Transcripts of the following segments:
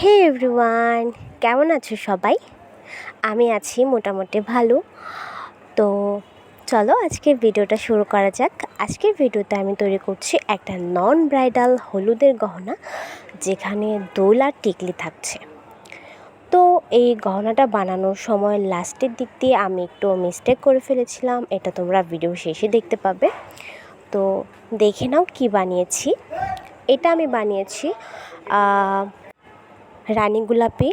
হে everyone, কেমন আছো সবাই? আমি আছি মোটামুটি ভালো। তো চলো আজকের ভিডিওটা শুরু করা যাক। আজকের ভিডিওতে আমি তৈরি করছি একটা নন ব্রাইডাল হলুদের গহনা, যেখানে দোল আর টিকলি থাকছে। তো এই গহনাটা বানানোর সময় লাস্টের দিক দিয়ে আমি একটু মিস্টেক করে ফেলেছিলাম, এটা তোমরা ভিডিও শেষে দেখতে পাবে। তো দেখে নাও কি বানিয়েছি। এটা আমি বানিয়েছি রানী গোলাপি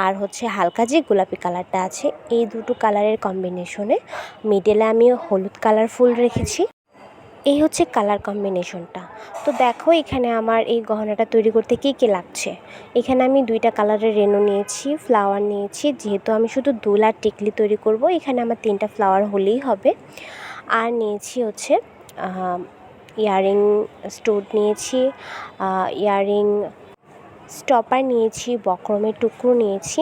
আর হালকা যে গোলাপি কালারটা আছে, এই দুটো কালারের কম্বিনেশনে মিডলে আমি হলুদ কালার ফুল রেখেছি। এই হচ্ছে কালার কম্বিনেশনটা। তো দেখো এখানে আমার এই গহনাটা তৈরি করতে কী কী লাগছে। এখানে আমি দুইটা কালারের রেনু নিয়েছি, ফ্লাওয়ার নিয়েছি, যেহেতু আমি শুধু দুল আর টিকলি তৈরি করব এখানে আমার 3টা ফ্লাওয়ার হলেই হবে। আর নিয়েছি ইয়াররিং স্টোড নিয়েছি, ইয়াররিং স্টপার নিয়েছি, বক্রমের টুকরো নিয়েছি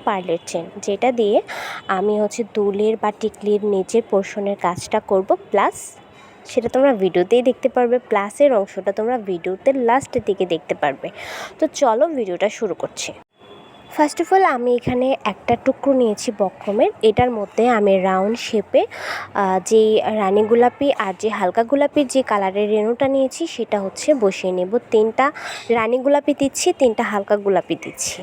পার্লের চেন, যেটা দিয়ে আমি দুলের বা টিকলির নিচের পোর্শনের কাজটা করব। প্লাস সেটা তোমরা ভিডিওতেই দেখতে পারবে, প্লাসের অংশটা তোমরা ভিডিওতে লাস্টের দিকে দেখতে পারবে। তো চলো ভিডিওটা শুরু করছি। ফার্স্ট অফ অল আমি এখানে একটা টুকরো নিয়েছি বক্রমের, এটার মধ্যে আমি রাউন্ড শেপে যেই রানী গোলাপি আর যে হালকা গোলাপির যে কালারের রেণুটা নিয়েছি সেটা বসিয়ে নেব। 3টা রানী গোলাপি দিচ্ছি, 3টা হালকা গোলাপি দিচ্ছি।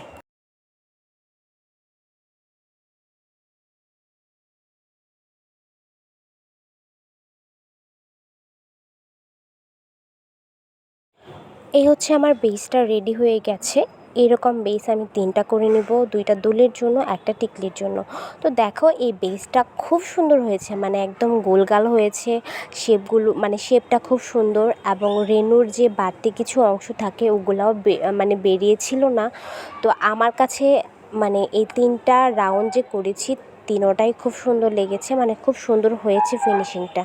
এই আমার বেসটা রেডি হয়ে গেছে। এরকম বেস আমি 3টা করে নেব, 2টা দুলের জন্য, একটা টিকলির জন্য। তো দেখো এই বেসটা খুব সুন্দর হয়েছে, মানে একদম গোলগাল হয়েছে। শেপটা খুব সুন্দর, এবং রেনুর যে বাড়তি কিছু অংশ থাকে ওগুলাও বেরিয়েছিল না। তো আমার কাছে এই 3টা রাউন্ড যে করেছি তিনোটাই খুব সুন্দর লেগেছে, খুব সুন্দর হয়েছে ফিনিশিংটা।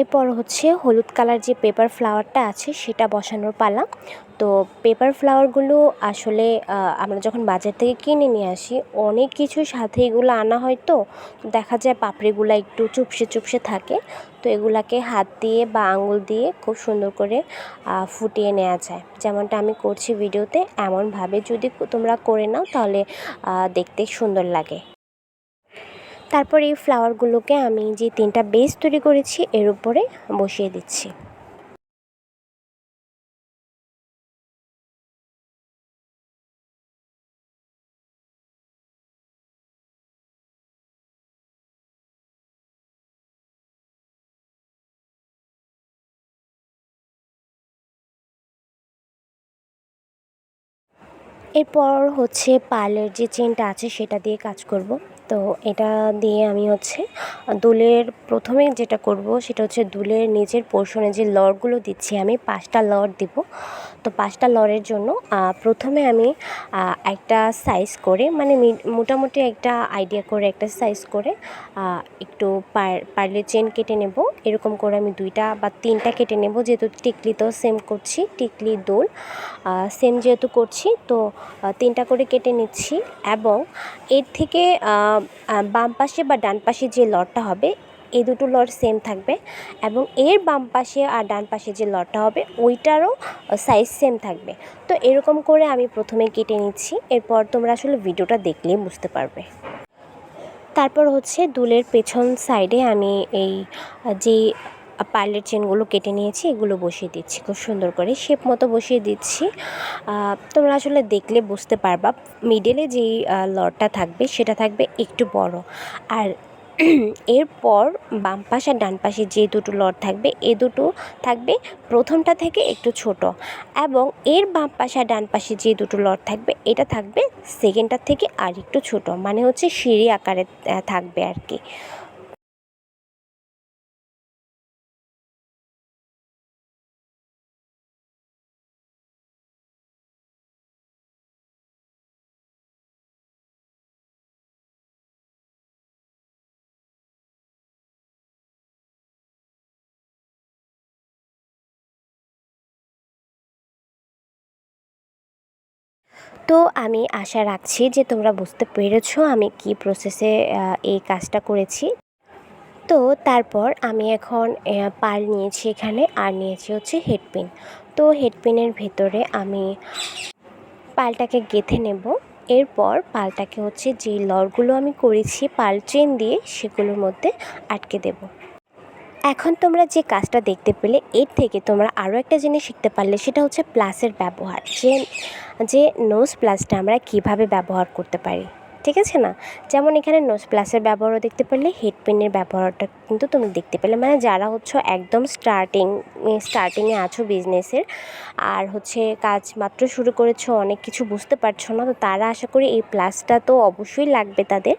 এরপর হলুদ কালার যে পেপার ফ্লাওয়ারটা আছে সেটা বসানোর পালা। তো পেপার ফ্লাওয়ারগুলো আসলে আমরা যখন বাজার থেকে কিনে নিয়ে আসি অনেক কিছুর সাথে এগুলো আনা হয়, তো দেখা যায় পাপড়িগুলো একটু চুপসে থাকে। তো এগুলাকে হাত দিয়ে বা আঙুল দিয়ে খুব সুন্দর করে ফুটিয়ে নেওয়া যায়, যেমনটা আমি করছি ভিডিওতে। এমনভাবে যদি তোমরা করে নাও তাহলে দেখতে সুন্দর লাগে। তারপর এই ফ্লাওয়ারগুলোকে আমি যে 3টা বেস তৈরি করেছি এর উপরে বসিয়ে দিচ্ছি। এরপর পার্লের যে চেনটা আছে সেটা দিয়ে কাজ করব। তো এটা দিয়ে আমি দুলের প্রথমে যেটা করব সেটা দুলের নিচের পোর্শনে যে লরগুলো দিচ্ছি আমি 5টা লর দিব। তো 5টা লরের জন্য প্রথমে আমি একটা সাইজ করে মোটামুটি একটা আইডিয়া করে একটা সাইজ করে একটু পার্লের চেন কেটে নেব। এরকম করে আমি 2টা বা 3টা কেটে নেব, যেহেতু টিকলিতেও সেম করছি, টিকলি দোল সেম যেহেতু করছি। তো 3টা করে কেটে নিচ্ছি, এবং এর থেকে বাম পাশে বা ডান পাশে যে লটটা হবে এই দুটো লট সেম থাকবে, এবং এর বাম পাশে আর ডান পাশে যে লটটা হবে ওইটারও সাইজ সেম থাকবে। তো এরকম করে আমি প্রথমে কেটে নিচ্ছি, এরপর তোমরা আসলে ভিডিওটা দেখলেই বুঝতে পারবে। তারপর দুলের পেছন সাইডে আমি এই যে পার্লের চেনগুলো কেটে নিয়েছি এগুলো বসিয়ে দিচ্ছি, খুব সুন্দর করে শেপ মতো বসিয়ে দিচ্ছি। তোমরা আসলে দেখলে বুঝতে পারবা, মিডলে যেই লটটা থাকবে সেটা থাকবে একটু বড়, আর এরপর বাম পাশ আর ডান পাশে যে দুটো লট থাকবে এই দুটো থাকবে প্রথমটা থেকে একটু ছোট, এবং এর বাম পাশে আর ডান পাশে যে দুটো লট থাকবে এটা থাকবে সেকেন্ডটার থেকে আর একটু ছোট, সিঁড়ি আকারে থাকবে আর কি। তো আমি আশা রাখছি যে তোমরা বুঝতে পেরেছো আমি কি প্রসেসে এই কাজটা করেছি। তো তারপর আমি এখন পার্ল নিয়েছি এখানে, আর নিয়েছি হেডপিন। তো হেডপিনের ভেতরে আমি পালটাকে গেঁথে নেব। এরপর পালটাকে হচ্ছে যে লরগুলো আমি করেছি পাল চেন দিয়ে সেগুলোর মধ্যে আটকে দেব। এখন তোমরা যে কাজটা দেখতে পেলে, এর থেকে তোমরা আরও একটা জিনিস শিখতে পারলে, সেটা হচ্ছে প্লাসের ব্যবহার, যে নোজ প্লাসটা আমরা কিভাবে ব্যবহার করতে পারি, ঠিক আছে না? যেমন এখানে নোজ প্লাসের ব্যবহারও দেখতে পেলে, হেড পিনের ব্যবহারটা কিন্তু তুমি দেখতে পেলে। মানে যারা হচ্ছে একদম স্টার্টিংয়ে আছো বিজনেসের, আর হচ্ছে কাজ মাত্র শুরু করেছো, অনেক কিছু বুঝতে পারছো না, তো তারা আশা করি এই প্লাসটা তো অবশ্যই লাগবে তাদের।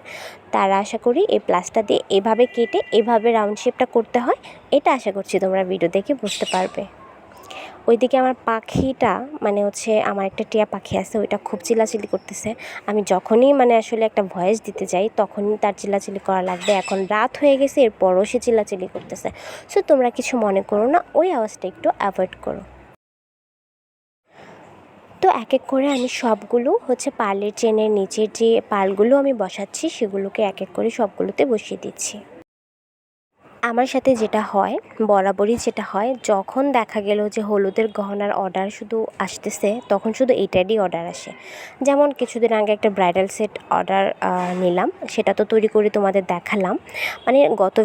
তারা আশা করি এই প্লাসটা দিয়ে এভাবে কেটে এভাবে রাউন্ড শেপটা করতে হয়, এটা আশা করছি তোমরা ভিডিও দেখে বুঝতে পারবে। ওইদিকে আমার পাখিটা, মানে হচ্ছে আমার একটা টিয়া পাখি আছে, ওইটা খুব চিল্লাচিল্লি করতেছে। আমি যখনই মানে আসলে একটা ভয়েস দিতে যাই তখনই তার চিল্লাচিল্লি করা লাগবে। এখন রাত হয়ে গেছে, এরপরও সে চিল্লাচিল্লি করতেছে। সো তোমরা কিছু মনে করো না, ওই আওয়াজটা একটু অ্যাভয়েড করো। তো এক এক করে আমি সবগুলো হচ্ছে পার্লের চেনের নিচের যে পালগুলো আমি বসাচ্ছি সেগুলোকে এক এক করে সবগুলোতে বসিয়ে দিচ্ছি। আমার সাথে যেটা হয়, বরাবরই যেটা হয়, যখন দেখা গেল যে হলুদের গহনার অর্ডার শুধু আসতেছে, তখন শুধু এইটারই অর্ডার আসে। যেমন কিছুদিন আগে একটা ব্রাইডাল সেট অর্ডার নিলাম, সেটা তো তৈরি করে তোমাদের দেখালাম। মানে গত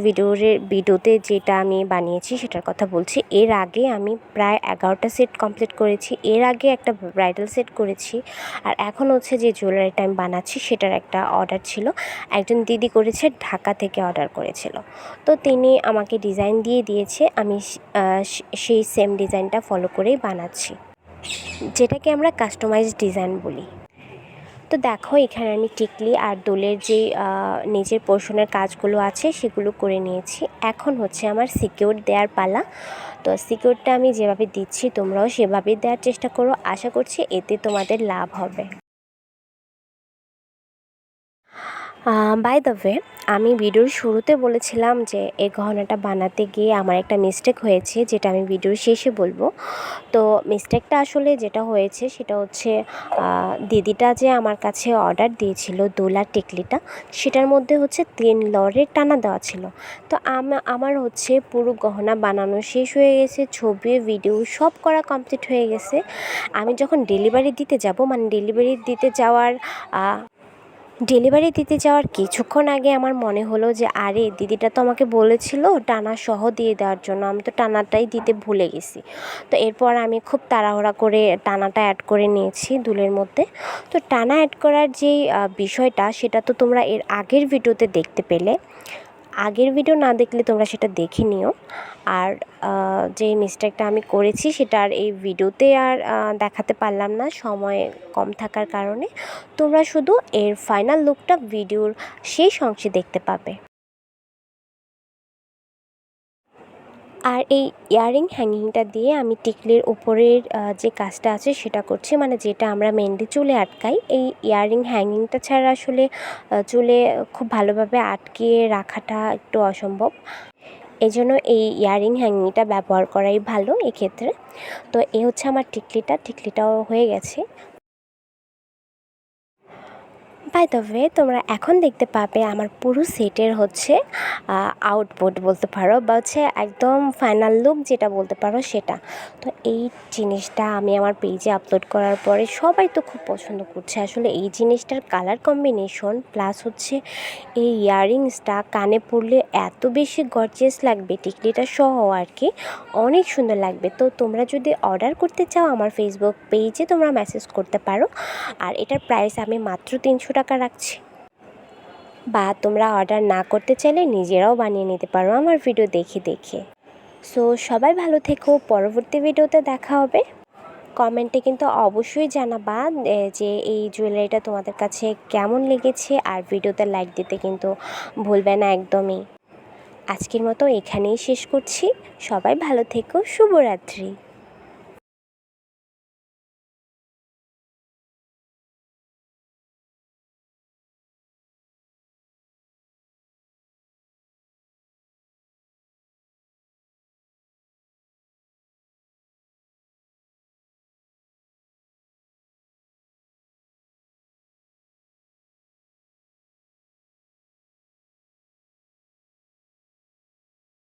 ভিডিওতে যেটা আমি বানিয়েছি সেটার কথা বলছি। এর আগে আমি প্রায় 11টা সেট কমপ্লিট করেছি, এর আগে একটা ব্রাইডাল সেট করেছি, আর এখন হচ্ছে যে জুয়েলারিটা আমি বানাচ্ছি সেটার একটা অর্ডার ছিল। একজন দিদি করেছে, ঢাকা থেকে অর্ডার করেছিল। তো তিনি আমাকে ডিজাইন দিয়ে দিয়েছে, আমি সেই সেম ডিজাইনটা ফলো করেই বানাচ্ছি, যেটাকে আমরা কাস্টমাইজ ডিজাইন বলি। তো দেখো এখানে আমি টিকলি আর দোলের যেই নিচের পোর্শনের কাজগুলো আছে সেগুলো করে নিয়েছি। এখন হচ্ছে আমার সিকিউর দেওয়ার পালা। তো সিকিউরটা আমি যেভাবে দিচ্ছি তোমরাও সেভাবেই দেওয়ার চেষ্টা করো, আশা করছি এতে তোমাদের লাভ হবে। বাই দ্য ওয়ে, আমি ভিডিওর শুরুতে বলেছিলাম যে এই গহনাটা বানাতে গিয়ে আমার একটা মিস্টেক হয়েছে, যেটা আমি ভিডিওর শেষে বলবো। তো মিস্টেকটা আসলে যেটা হয়েছে সেটা হচ্ছে, দিদিটা যে আমার কাছে অর্ডার দিয়েছিল দোলার টিকলিটা, সেটার মধ্যে হচ্ছে 3 লরের টানা দেওয়া ছিল। তো আমার হচ্ছে পুরো গহনা বানানো শেষ হয়ে গেছে, ছবি ভিডিও সব করা কমপ্লিট হয়ে গেছে। আমি যখন ডেলিভারি দিতে যাব, মানে ডেলিভারি দিতে যাওয়ার কিছুক্ষণ আগে আমার মনে হলো যে আরে দিদিটা তো আমাকে বলেছিল টানা সহ দিয়ে দেওয়ার জন্য, আমি তো টানাটাই দিতে ভুলে গেছি। তো এরপর আমি খুব তাড়াহুড়া করে টানাটা অ্যাড করে নিয়েছি দুলের মধ্যে। তো টানা অ্যাড করার যেই বিষয়টা, সেটা তো তোমরা এর আগের ভিডিওতে দেখতে পেলে। আগের ভিডিও না দেখলে তোমরা সেটা দেখে নিও। আর যে মিস্টেকটা আমি করেছি সেটা আর এই ভিডিওতে আর দেখাতে পারলাম না সময় কম থাকার কারণে। তোমরা শুধু এর ফাইনাল লুকটা ভিডিওর শেষ অংশে দেখতে পাবে। আর এই ইয়াররিং হ্যাঙ্গিংটা দিয়ে আমি টিকলির উপরের যে কাজটা আছে সেটা করছি, মানে যেটা আমরা মেনলি চুলে আটকাই। এই ইয়াররিং হ্যাঙ্গিংটা ছাড়া আসলে চুলে খুব ভালোভাবে আটকিয়ে রাখাটা একটু অসম্ভব। এই জন্য এই ইয়াররিং হ্যাঙ্গিংটা ব্যবহার করাই ভালো এক্ষেত্রে। তো এই হচ্ছে আমার টিকলিটাও হয়ে গেছে। বাই দ্য ওয়ে, তোমরা এখন দেখতে পাবে আমার পুরো সেটের হচ্ছে আউটপুট বলতে পারো, বা হচ্ছে একদম ফাইনাল লুক যেটা বলতে পারো সেটা। তো এই জিনিসটা আমি আমার পেজে আপলোড করার পরে সবাই তো খুব পছন্দ করছে। আসলে এই জিনিসটার কালার কম্বিনেশন প্লাস হচ্ছে এই ইয়াররিংসটা কানে পরলে এত বেশি গর্জিয়াস লাগবে, টিকলিটা সহ আর কি, অনেক সুন্দর লাগবে। তো তোমরা যদি অর্ডার করতে চাও আমার ফেসবুক পেজে তোমরা মেসেজ করতে পারো। আর এটার প্রাইস আমি মাত্র 300 টাকা রাখছি। বা তোমরা অর্ডার না করতে চাইলে নিজেরাও বানিয়ে নিতে পারো আমার ভিডিও দেখে দেখে। সো সবাই ভালো থেকো, পরবর্তী ভিডিওতে দেখা হবে। কমেন্টে কিন্তু অবশ্যই জানাবা যে এই জুয়েলারিটা তোমাদের কাছে কেমন লেগেছে, আর ভিডিওতে লাইক দিতে কিন্তু ভুলবে না একদমই। আজকের মতো এখানেই শেষ করছি। সবাই ভালো থেকো, শুভরাত্রি।